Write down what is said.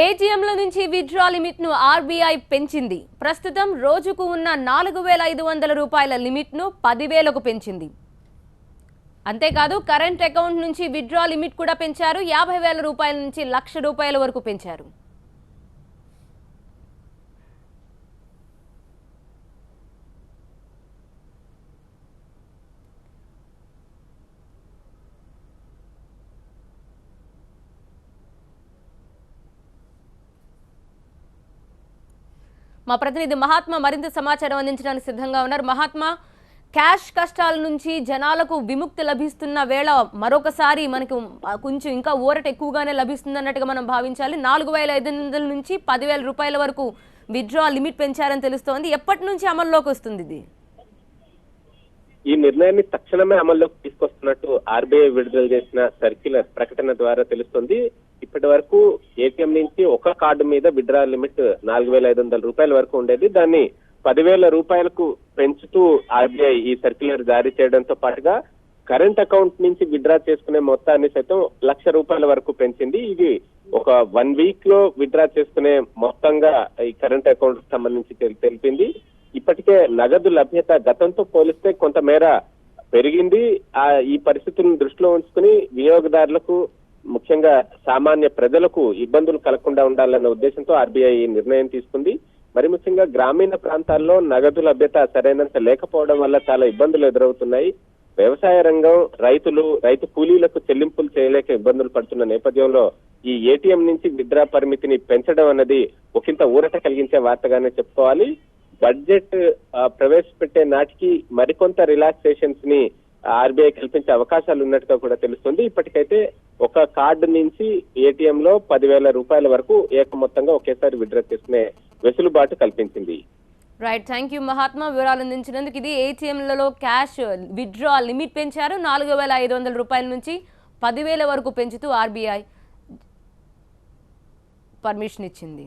ఏటీఎంల నుంచి withdraw limit ను ఆర్బీఐ పెంచింది. ప్రస్తుతం రోజుకు ఉన్న 4500 రూపాయల లిమిట్ ను 10,000కు పెంచింది. అంతేకాదు కరెంట్ అకౌంట్ నుంచి విత్డ్రా లిమిట్ కూడా పెంచారు. 50,000 రూపాయల నుంచి 1,00,000 రూపాయల వరకు పెంచారు. మా ప్రతినిధి మహాత్మా మరింత సమాచారం అందించడానికి సిద్ధంగా ఉన్నారు. మహాత్మా, క్యాష్ కష్టాల నుంచి జనాలకు విముక్తి లభిస్తున్న వేళ మరొకసారి మనకు కొంచెం ఇంకా ఊరట ఎక్కువగానే లభిస్తుంది అన్నట్టుగా మనం భావించాలి. 4,500 నుంచి 10,000 రూపాయల వరకు విత్డ్రా లిమిట్ పెంచారని తెలుస్తోంది. ఎప్పటి నుంచి అమల్లోకి వస్తుంది ఇది? ఈ నిర్ణయాన్ని తక్షణమే అమల్లోకి తీసుకొస్తున్నట్టు ఆర్బీఐ విడుదల చేసిన సర్క్యులర్ ప్రకటన ద్వారా తెలుస్తుంది. ఇప్పటి వరకు ఏటీఎం నుంచి ఒక కార్డు మీద విత్డ్రా లిమిట్ 4,500 రూపాయల వరకు ఉండేది. దాన్ని 10,000 రూపాయలకు పెంచుతూ ఆర్బీఐ ఈ సర్క్యులర్ జారీ చేయడంతో పాటుగా కరెంట్ అకౌంట్ నుంచి విత్డ్రా చేసుకునే మొత్తాన్ని సైతం 1,00,000 రూపాయల వరకు పెంచింది. ఇది ఒక 1 వీక్ లో విత్డ్రా చేసుకునే మొత్తంగా ఈ కరెంట్ అకౌంట్ కి సంబంధించి తెలిపింది. ఇప్పటికే నగదు లభ్యత గతంతో పోలిస్తే కొంతమేర పెరిగింది. ఈ పరిస్థితులను దృష్టిలో ఉంచుకుని వినియోగదారులకు, ముఖ్యంగా సామాన్య ప్రజలకు ఇబ్బందులు కలగకుండా ఉండాలన్న ఉద్దేశంతో ఆర్బీఐ ఈ నిర్ణయం తీసుకుంది. మరి ముఖ్యంగా గ్రామీణ ప్రాంతాల్లో నగదు లభ్యత సరైనంత లేకపోవడం వల్ల చాలా ఇబ్బందులు ఎదురవుతున్నాయి. వ్యవసాయ రంగం, రైతు కూలీలకు చెల్లింపులు చేయలేక ఇబ్బందులు పడుతున్న నేపథ్యంలో ఈ ఏటీఎం నుంచి విత్డ్రా పరిమితిని పెంచడం అన్నది ఒకంత ఊరట కలిగించే వార్తగానే చెప్పుకోవాలి. బడ్జెట్ ప్రవేశపెట్టే నాటికి మరికొంత రిలాక్సేషన్స్ ని ఆర్బీఐ కల్పించే అవకాశాలు ఉన్నట్టుగా కూడా తెలుస్తుంది. ఇప్పటికైతే ఒక కార్డు నుంచి ఏటీఎం లో 10,000 రూపాయల వరకు మొత్తంగా ఒకేసారి విత్డ్రా చేసుకునే వెసులుబాటు కల్పించింది. రైట్, థ్యాంక్ యూ మహాత్మా, వివరాలు అందించినందుకు. ఇది ఏటీఎంలలో క్యాష్ విత్డ్రా లిమిట్ పెంచారు. 4,500 రూపాయల నుంచి 10,000 వరకు పెంచుతూ ఆర్బీఐ పర్మిషన్ ఇచ్చింది.